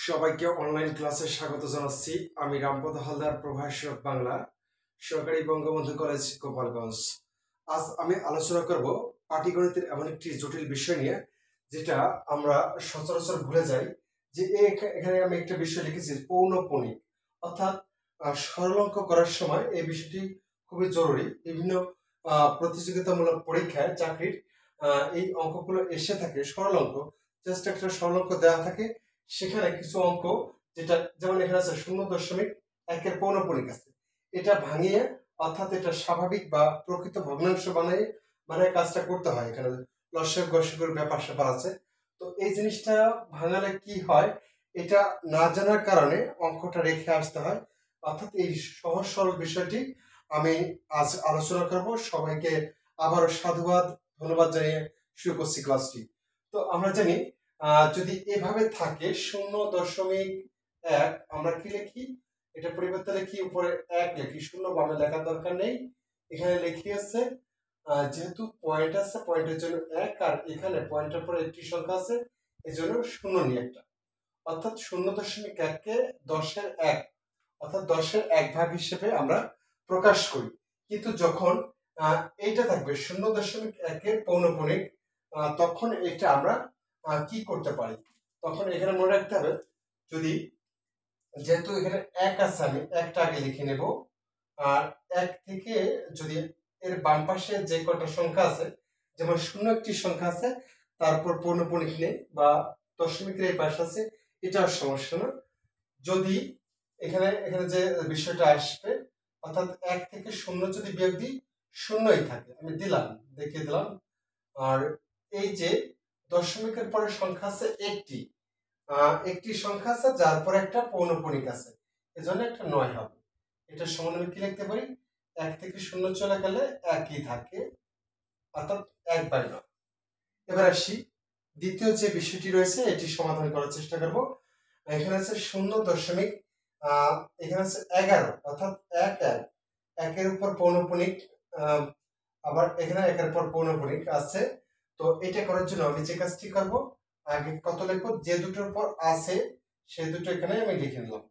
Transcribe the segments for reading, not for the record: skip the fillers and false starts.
সবাইকে অনলাইন ক্লাসে স্বাগত জানাচ্ছি। আমি রামপদ হালদার, প্রভাষক বাংলা, সরকারি বঙ্গবন্ধু কলেজ, গোপালগঞ্জ। আজ আমি আলোচনা করব পাটিগণিতের এমন একটি জটিল বিষয় নিয়ে যেটা আমরা সচরাচর ভুলে যাই। যে এখানে আমি একটা বিষয় লিখেছি, পৌনঃপুনিক, অর্থাৎ সরল অঙ্ক করার সময় এই বিষয়টি খুবই জরুরি। বিভিন্ন প্রতিযোগিতামূলক পরীক্ষায় চাকরির এই অঙ্কগুলো এসে থাকে। সরল অঙ্ক, জাস্ট একটা সরল অঙ্ক দেওয়া থাকে, সেখানে কিছু অঙ্ক যেটা যেমন এখানে আছে 0.1 পৌনঃপুনিক আছে, এটা ভাঙিয়ে অর্থাৎ এটা স্বাভাবিক বা প্রকৃত ভগ্নাংশ মানে কাজটা করতে হয়। এখানে লসাগু গসাগুর ব্যাপার স্যাপার আছে। তো এই জিনিসটা ভাঙালে কি হয়, এটা না জানার কারণে অঙ্কটা রেখে আসতে হয়। অর্থাৎ এই সহজ সরল বিষয়টি আমি আজ আলোচনা করব। সবাইকে আবারও সাধুবাদ, ধন্যবাদ জানিয়ে শুরু করছি ক্লাসটি। তো আমরা জানি যদি এভাবে থাকে 0.1 আমরা কি লিখি, এটা পরিবর্তে লিখি, উপরে 1 লিখি, 0 বামে লেখার দরকার নেই। এখানে লিখি আছে যেহেতু পয়েন্ট আছে, পয়েন্টের জন্য 1, আর এখানে পয়েন্টের পরে একটি সংখ্যা আছে, এই জন্য 0 নিয়ে একটা, অর্থাৎ 0.1কে 10-এর 1 অর্থাৎ 10-এর 1 ভাগ হিসেবে আমরা প্রকাশ করি। কিন্তু যখন এইটা থাকবে 0.1-এর পৌনঃপুনিক, তখন এটা আমরা কি করতে পারি, তখন এখানে মনে রাখতে হবে, যদি যেহেতু এখানে 1 আছে, আমি 1টা আগে লিখে নেব। আর 1 থেকে যদি এর বাম পাশে যে কটা সংখ্যা আছে, যেমন 0 একটি সংখ্যা আছে, তারপর পৌনঃপুনিক নেই বা দশমিকের এই পাশে আছে, এটাও সমস্যা না। যদি এখানে এখানে যে বিষয়টা আসবে, অর্থাৎ 1 থেকে 0 যদি বিয়োগ দিই, 0ই থাকে, আমি দিলাম, দেখিয়ে দিলাম। আর এই যে দশমিকের পরে সংখ্যা আছে একটি সংখ্যা আছে, যার পরে একটা পৌনঃপুনিক আছে, এজন্য একটা 9 হবে। এটা সমান আমি কি লিখতে পারি, 1 থেকে 0 চলে গেলে 1ই থাকে, অর্থাৎ 1/9। এবার আসি দ্বিতীয় যে বিষয়টি রয়েছে, এটি সমাধান করার চেষ্টা করব। এখানে আছে 0. এখানে আছে 11, অর্থাৎ 1 এর উপর পৌনঃপুনিক, আবার এখানে 1-এর পর পৌনঃপুনিক আছে। তো এটা করার জন্য আমি যে কাজটি করব, আগে কত লিখব, যে দুটোর পর আছে সেই দুটো এখানে আমি লিখে নিলাম।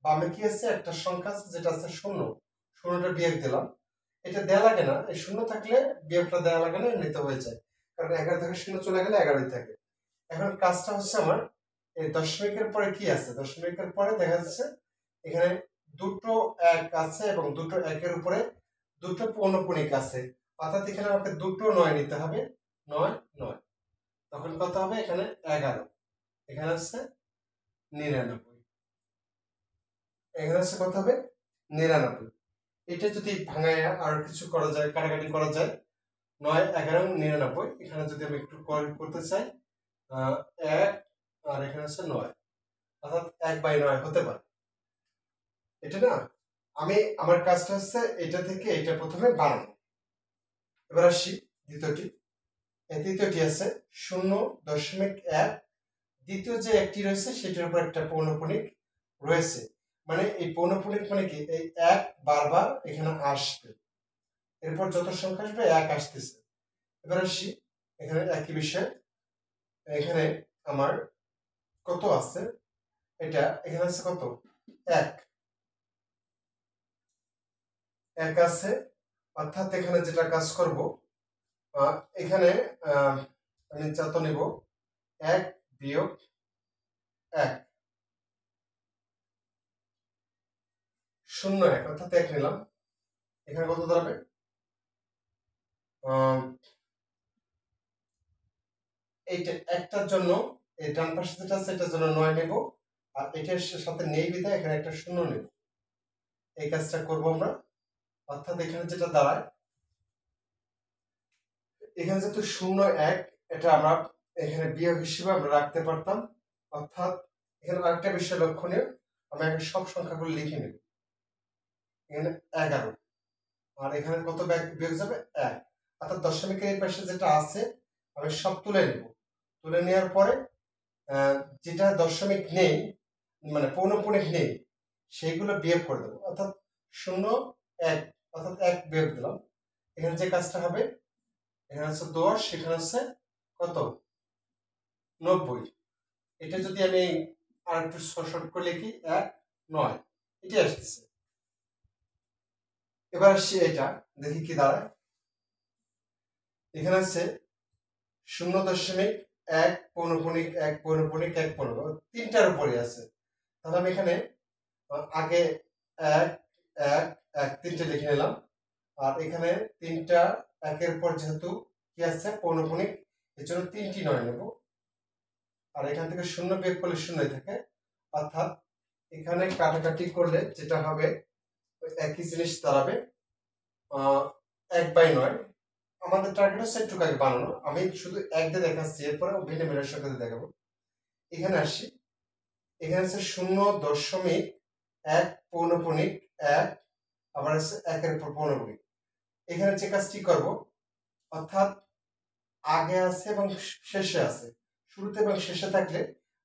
বামে কি আছে, একটা সংখ্যা আছে যেটা আছে 0টা বিয়োগ দিলাম। এটা দেয়া লাগে না, এই 0 থাকলে বিয়োগটা দেয়া লাগে না, এমনিতে হয়ে যায়, কারণ 11 থেকে 0 চলে গেলে 11ই থাকে। এখন কাজটা হচ্ছে আমার, এই দশমিকের পরে কি আছে, দশমিকের পরে দেখা যাচ্ছে এখানে দুটো 1 আছে এবং দুটো 1-এর উপরে দুটো পৌনঃপুনিক আছে, অর্থাৎ এখানে আমাকে দুটো 9 নিতে হবে, 9 9, তখন কত হবে, এখানে 11, এখানে আছে 99, এখানে আছে কত হবে, 99। এটা যদি ভাঙায় আর কিছু করা যায়, কাটাকাটি করা যায়, 9 11 99, এখানে যদি আমি একটু করতে চাই, 1 আর এখানে আছে 9, অর্থাৎ 1/9 হতে পারে। এটা না, আমি আমার কাজটা হচ্ছে এটা থেকে এটা প্রথমে বানানো। এবার আসি দ্বিতীয়টি। এই তৃতীয়টি আছে 0.1, দ্বিতীয় যে একটি রয়েছে সেটার উপর একটা পৌনঃপুনিক রয়েছে, মানে এই পৌনঃপুনিক মানে কি, এই 1 বারবার এখানে আসবে, এরপর যত সংখ্যা আসবে 1 আসতেছে। এবার আসি এখানে একই বিষয়, এখানে আমার কত আছে, এটা এখানে আছে কত, 1 আছে, অর্থাৎ এখানে যেটা কাজ করব, এখানে আমি যত নিব, 1 বিয়োগ 1, 0 1, অর্থাৎ 1 নিলাম। এখানে কত দাঁড়াবে, এইটা একটার জন্য, এই ডান পাশে যেটা আছে এটার জন্য 9 নেব, আর এটার সাথে নেই বিধায় এখানে একটা 0 নেব। এই কাজটা করব আমরা, অর্থাৎ এখানে যেটা দাঁড়ায়, এখানে যেহেতু 0 1, এটা আমরা এখানে বিয়োগ হিসেবে আমরা রাখতে পারতাম। অর্থাৎ এখানে আরেকটা বিষয় লক্ষণীয়, আমি আগে সব সংখ্যাগুলো লিখে নেব। এখানে 11, আর এখানে কত বিয়োগ যাবে, 1, অর্থাৎ দশমিকের এই পাশে যেটা আছে আমি সব তুলে নেব। তুলে নেওয়ার পরে যেটা দশমিক নেই, মানে পৌনঃপুনিক নেই, সেইগুলো বিয়োগ করে দেবো, অর্থাৎ 0 1, অর্থাৎ 1 বিয়োগ দিলাম। এখানে যে কাজটা হবে, এখানে হচ্ছে 10, এখানে হচ্ছে কত, 90। এটা যদি আমি আর একটু শর্ট করে লিখি 1 9 এটি আসতেছে। এবার আসছি এটা দেখি কি দাঁড়ায়। এখানে আছে 0.1 পৌনপুণিক 1 পৌনপুণিক 1 পৌনপুণিক তিনটার উপরে আছে। তাহলে আমি এখানে আগে 1 1 1 তিনটে লিখে নিলাম। আর এখানে তিনটা একের পর যেহেতু কি আছে পৌনপুণিক, এর জন্য 3টি 9 নেব। আর এখান থেকে 0 বিয়োগ করলে 0 থাকে, অর্থাৎ এখানে কাটাকাটি করলে যেটা হবে একই জিনিস দাঁড়াবে 1/9। আমাদের টার্গেট হচ্ছে একটু আগে বানানো, আমি শুধু 1 দিয়ে দেখাচ্ছি, এরপরে ভিন্ন ভিন্ন সংখ্যা দেখাবো। এখানে আসি, এখানে আছে 0.1 পৌনপুণিক 1, আবার আছে 1-এর উপর পৌনপুণিক। এখানে যে কাজটি করব, অর্থাৎ আগে আছে এবং শেষে আছে, শুরুতে এবং শেষে থাকলে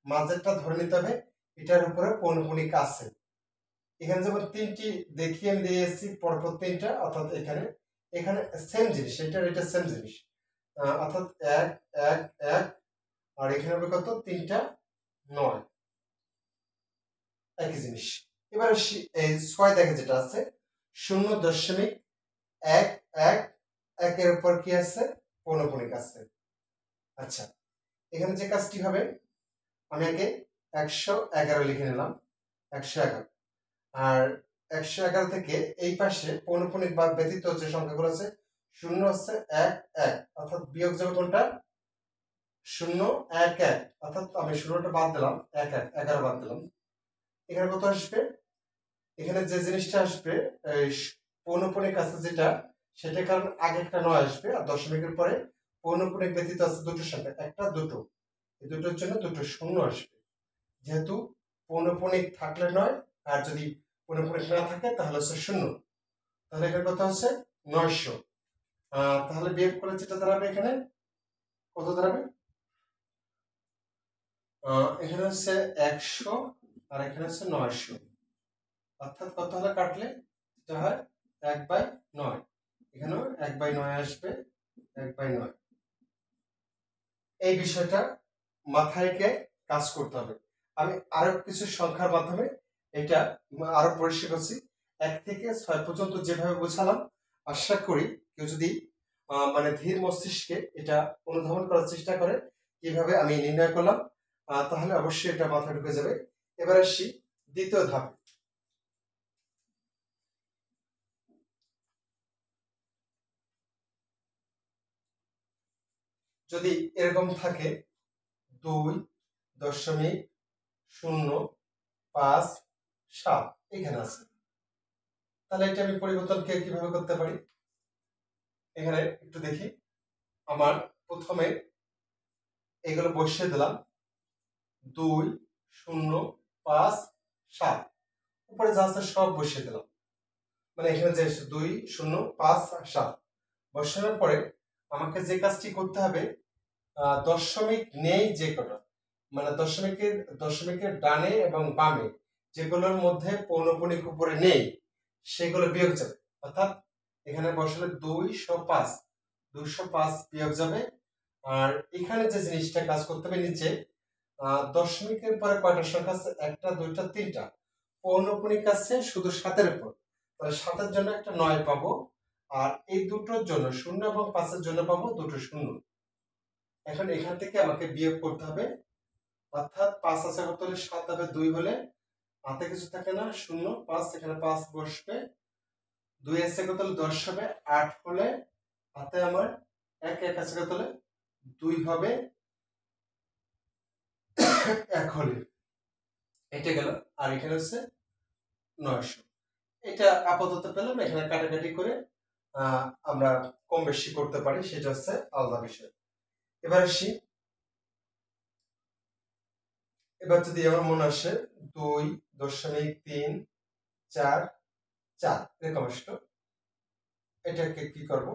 মাঝেরটা ধরে নিতে হবে এটার উপরে পৌনপুণিক আছে। এখানে যেমন 3টি দেখিয়ে আমি দিয়ে এসেছি পরপর 3টা, অর্থাৎ এখানে এখানে সেম জিনিস, এটা সেম জিনিস, অর্থাৎ 1 1 1 আর এখানে হবে কত 3টা 9 একই জিনিস। এবার এই 6 দেখে যেটা আছে 0.11 1-এর উপর কি আছে পৌনপুণিক আছে। আচ্ছা, এখানে যে কাজটি হবে, আমি আগে 111 লিখে নিলাম 111, আর 111 থেকে এই পাশে পৌনপুণিক বা ব্যতীত যে সংখ্যাগুলো আছে 0 আছে 1 1, অর্থাৎ বিয়োগ যাবে কোনটা 0 1 1, অর্থাৎ আমি 16টা বাদ দিলাম 1 1 11 বাদ দিলাম। এখানে কত আসবে, এখানে যে জিনিসটা আসবে এই পৌনপুণিক আছে যেটা, সেটা কারণ আগে একটা 9 আসবে, আর দশমিকের পরে পৌনপুণিক ব্যতীত আছে দুটো সংখ্যা, একটা দুটো, এই দুটোর জন্য দুটো 0 আসবে। যেহেতু পৌনপুণিক থাকলে 9, আর যদি পৌনপুণিক না থাকে তাহলে হচ্ছে 0, তাহলে এখানে কত হচ্ছে 900। তাহলে বিয়োগ করে যেটা দাঁড়াবে এখানে কত দাঁড়াবে, এখানে হচ্ছে 100 আর এখানে হচ্ছে 900, অর্থাৎ কত হলে কাটলে যেটা হয় 1/9, এখানেও 1/9 আসবে 1/9। এই বিষয়টা মাথায় রেখে কাজ করতে হবে। আমি আরো কিছু সংখ্যার মাধ্যমে এটা আরো পরিষ্কার করছি। 1 থেকে 6 পর্যন্ত যেভাবে বোঝালাম, আশা করি কেউ যদি মানে ধীর মস্তিষ্কে এটা অনুধাবন করার চেষ্টা করে কিভাবে আমি নির্ণয় করলাম, তাহলে অবশ্যই এটা মাথায় ঢুকে যাবে। এবার আসি দ্বিতীয় ধাপ। যদি এরকম থাকে 2.057 এখানে আছে, তাহলে এটা আমি পরিবর্তন কিভাবে করতে পারি, এখানে একটু দেখি। আমার প্রথমে এগুলো বসিয়ে দিলাম 2.057, উপরে যা আছে সব বসিয়ে দিলাম, মানে এখানে যে 2.057 বসানোর পরে আমাকে যে কাজটি করতে হবে, দশমিক নেই যে কটা, মানে দশমিকের ডানে এবং বামে যেগুলোর মধ্যে পৌনপুণিক উপরে নেই সেগুলো বিয়োগ যাবে, অর্থাৎ এখানে বসালে 205 বিয়োগ যাবে। আর এখানে যে জিনিসটা কাজ করতে হবে, নিচে দশমিকের পরে কয়টা সংখ্যা আছে, 1টা 2টা 3টা, পৌনপুণিক আছে শুধু 7-এর উপর, তাহলে 7-এর জন্য একটা 9 পাবো, আর এই দুটোর জন্য 0 এবং 5-এর জন্য পাবো দুটো 0। এখন এখান থেকে আমাকে বিয়োগ করতে হবে, অর্থাৎ 5 আছে কত হলে 7 হবে, 2 হলে হাতে কিছু থাকে না 0 5, এখানে 5 বসবে, 2 আছে কত হলে 10 হবে, 8 হলে হাতে আমার 1 1 আছে কত হলে 2 হবে, 1 হলে এটা গেল। আর এখানে হচ্ছে 900, এটা আপাতত পেলাম। এখানে কাটাকাটি করে আমরা কম বেশি করতে পারি, সেটা হচ্ছে আলাদা বিষয়। এবার আসি, এবার যদি আমার মনে আসে 2.344 এরকম আসলো, এটাকে কি করব,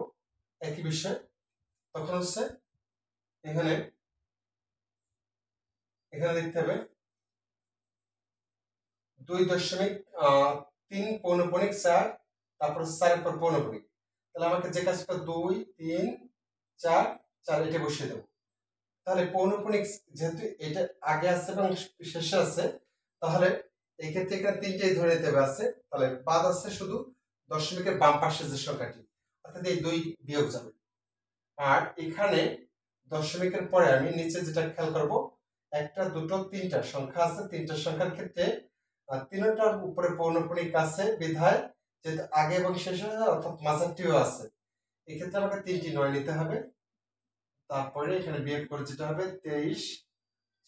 একই বিষয়। তখন হচ্ছে এখানে দেখতে হবে 2.3 পৌনপুণিক 4, তারপর 4-এর পর পৌনপুণিক, তাহলে আমাকে যে কাজটা 2 3 4 4 এটা বসিয়ে দেবো, তাহলে পৌনঃপুনিক যেহেতু এটা আগে আছে এবং শেষে আছে, তাহলে এই ক্ষেত্রে এখানে তিনটেই ধরে নিতে হবে আছে, তাহলে বাদ আছে শুধু দশমিকের বাম পাশে যে সংখ্যাটি, অর্থাৎ এই 2 বিয়োগ যাবে। আর এখানে দশমিকের পরে আমি নিচে যেটা খেয়াল করব, একটা দুটো তিনটা সংখ্যা আছে, তিনটা সংখ্যার ক্ষেত্রে তিনটার উপরে পৌনঃপুনিক আছে বিধায় যেহেতু আগে এবং শেষে অর্থাৎ মাঝারটিও আছে, এক্ষেত্রে আমাকে 3টি 9 নিতে হবে। তারপরে এখানে বিয়োগ করে যেটা হবে 23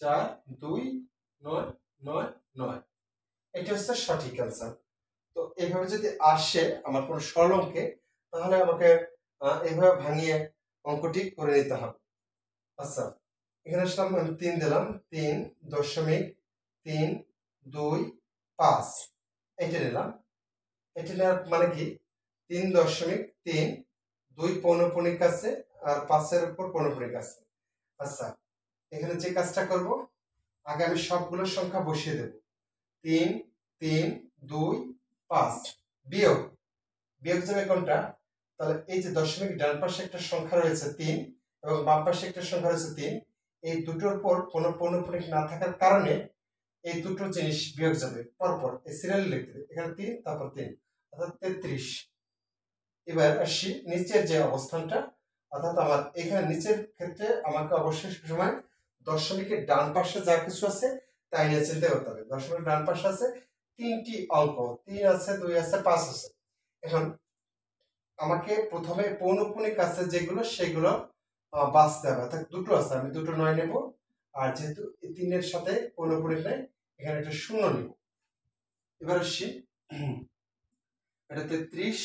4 2 9 9 9, এটা হচ্ছে সঠিক অ্যান্সার। তো এইভাবে যদি আসে আমার কোনো সরল অঙ্কে, তাহলে আমাকে এইভাবে ভাঙিয়ে অঙ্কটি করে নিতে হবে। আচ্ছা, এখানে আসলাম, আমি 3 দিলাম, 3.325 এটা নিলাম। এটা নেওয়ার মানে কি 3.3, 2 পৌনঃপুনিক আছে আর 5-এর উপর পৌনঃপুনিক আছে। আচ্ছা, এখানে যে কাজটা করব, আগে আমি সবগুলো সংখ্যা বসিয়ে দেব। 3 3 2 5 বিয়োগ বিয়োগ যাবে কোনটা, তাহলে এই যে দশমিক ডান পাশে একটা সংখ্যা রয়েছে 3 এবং বাম পাশে একটা সংখ্যা রয়েছে 3, এই দুটোর পর কোনো পৌনঃপুনিক না থাকার কারণে এই দুটো জিনিস বিয়োগ যাবে পরপর, এই সিরিয়াল লিখতে হবে। এখানে 3 তারপর 3 অর্থাৎ 33। এবার আসি নিচের যে অবস্থানটা, অর্থাৎ আমার এখানে নিচের ক্ষেত্রে আমাকে অবশ্যই সবসময় দশমিকের ডান পাশে যা কিছু আছে তাই নিয়ে চিন্তা করতে হবে। দশমিকের ডান পাশে আছে 3টি অঙ্ক, 3 আছে, 2 আছে, 5 আছে। এখন আমাকে প্রথমে পৌনঃপুনিক আছে যেগুলো সেগুলো বাঁচতে হবে, অর্থাৎ দুটো আছে, আমি দুটো 9 নেব। আর যেহেতু 3-এর সাথে পৌনঃপুনিক নেই, এখানে একটা 0 নেব। এবার আসি এটা 33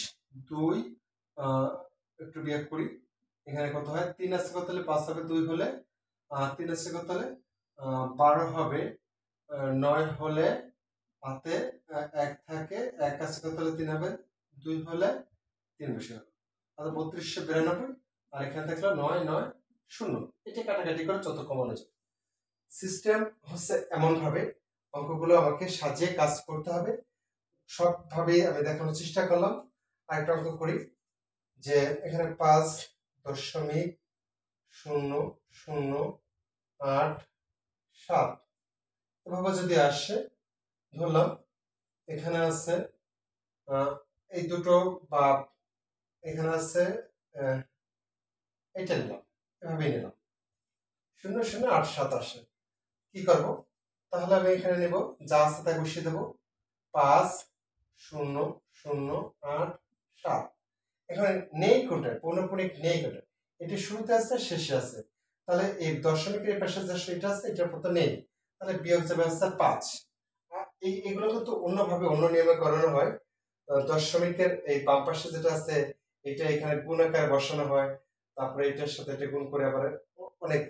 2 একটু বিয়োগ করি, এখানে কত হয়, 3 আছে কত হলে 5 হবে, 2 হলে 3 আছে কত হলে 12 হবে, 9 হলে হাতে 1 থাকে, 1 আছে কত হলে 3 হবে, 2 হলে 3 বসে হবে, তাহলে 3292। আর এখানে থাকলো 9 9 0, এটা কাটাকাটি করে যত কমানো যায়। সিস্টেম হচ্ছে এমন ভাবে অঙ্কগুলো আমাকে সাজিয়ে কাজ করতে হবে, সবভাবে আমি দেখানোর চেষ্টা করলাম। আরেকটা অঙ্ক করি, যে এখানে 5.0087 এভাবে যদি আসে, ধরলাম এখানে আছে এই দুটো, বা এখানে আছে এটা নিলাম, এভাবেই নিলাম 0.087 আসে, কি করব, তাহলে আমি এখানে নেব যা আছে তাই বসিয়ে দেবো, 5.0087। এখানে নেই কোনটা, পৌনঃপুনিক নেই কোনটা, এটি শুরুতে আছে শেষে আছে, তাহলে এই দশমিকের এই পাশে যে সেটা আছে এটার পর নেই, তাহলে বিয়োগ যাবে হচ্ছে 5। এগুলো কিন্তু অন্যভাবে অন্য নিয়মে করানো হয়। দশমিকের এই বাম পাশে যেটা আছে এটা এখানে গুণ আকারে বসানো হয়, তারপরে এটার সাথে এটা গুণ করে আবার অনেক।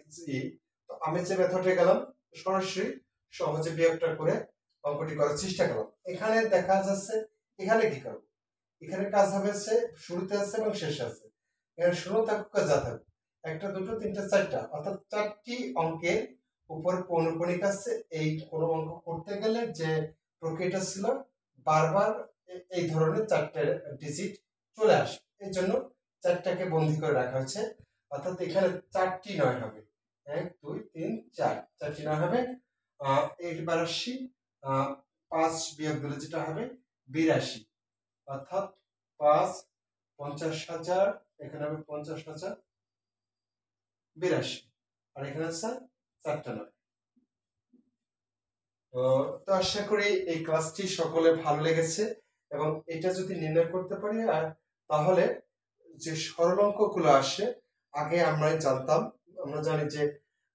তো আমি যে মেথডে গেলাম, সরাসরি সহজে বিয়োগটা করে অঙ্কটি করার চেষ্টা করলাম। এখানে দেখা যাচ্ছে এখানে কি করব, এখানে কাজ হবে হচ্ছে শুরুতে আছে এবং শেষে আছে, এখানে শুরু থাকুক যা থাকুক, একটা দুটো তিনটা চারটা, অর্থাৎ 4টি অঙ্কের উপর পৌনঃপুনিক আছে। এই কোনো অঙ্ক করতে গেলে যে প্রক্রিয়াটা ছিল, বারবার এই ধরনের 4টে ডিজিট চলে আসে, এই জন্য 4টাকে বন্দি করে রাখা হয়েছে, অর্থাৎ এখানে 4টি 9 হবে, 1 2 3 4, 4টি 9 হবে। এইবার আসি 5 বিয়োগ দিলে যেটা হবে 82, অর্থাৎ 5 50,000, এখানে হবে 50,000 82, আর এখানে আছে 4টা 9। তো আশা করি এই ক্লাসটি সকলে ভালো লেগেছে, এবং এটা যদি নির্ণয় করতে পারি আর তাহলে যে সরল অঙ্কগুলো আসে, আগে আমরা জানতাম, আমরা জানি যে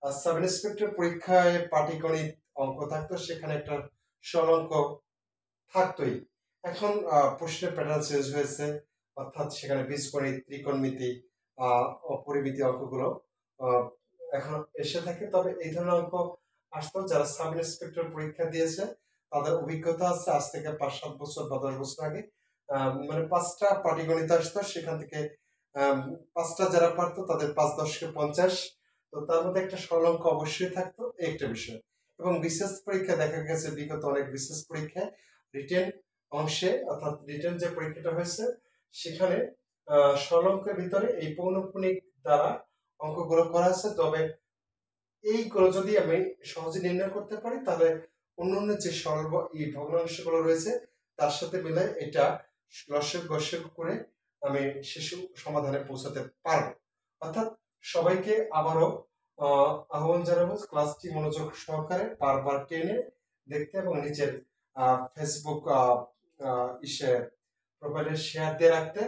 সাব ইন্সপেক্টর পরীক্ষায় পাটিগণিত অঙ্ক থাকতো, সেখানে একটা সরল অঙ্ক থাকতোই। এখন প্রশ্নের প্যাটার্ন চেঞ্জ হয়েছে, অর্থাৎ সেখানে বীজগণিত, ত্রিকোণমিতি, পরিমিতি অঙ্কগুলো এখন এসে থাকে। তবে এই ধরনের অঙ্ক আসতো যারা সাব ইন্সপেক্টর পরীক্ষা দিয়েছে, তাদের অভিজ্ঞতা আছে আজ থেকে 5-7 বছর বা 10 বছর আগে, মানে 5টা পাটিগণিত আসতো, সেখান থেকে 5টা যারা পারতো তাদের 5-10 কে 50, তো তার মধ্যে একটা সরল অঙ্ক অবশ্যই থাকতো, একটা বিষয়। এবং বিশেষ পরীক্ষা দেখা গেছে বিগত অনেক বিশেষ পরীক্ষায় রিটেন অংশে, অর্থাৎ রিটেন যে পরীক্ষাটা হয়েছে সেখানে সরল অঙ্কের ভিতরে এই পৌনঃপুনিক দ্বারা অঙ্কগুলো করা আছে। তবে এইগুলো যদি আমি সহজে নির্ণয় করতে পারি তাহলে অন্যান্য যে সরল এই ভগ্নাংশগুলো রয়েছে তার সাথে মিলে এটা লসাগু গসাগু করে আমি শিশু সমাধানে পৌঁছাতে পারবো। অর্থাৎ সবাইকে আবারও আহ্বান জানাবো ক্লাসটি মনোযোগ সহকারে বারবার টেনে দেখতে এবং নিজের ফেসবুক ইসে প্রোফাইলে শেয়ার দিয়ে রাখতে,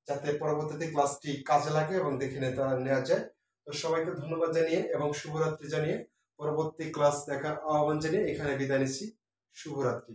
যাতে পরবর্তীতে ক্লাসটি কাজে লাগে এবং দেখে নেওয়া যায়। তো সবাইকে ধন্যবাদ জানিয়ে এবং শুভরাত্রি জানিয়ে পরবর্তী ক্লাস দেখার আহ্বান জানিয়ে এখানে বিদায় নিচ্ছি। শুভরাত্রি।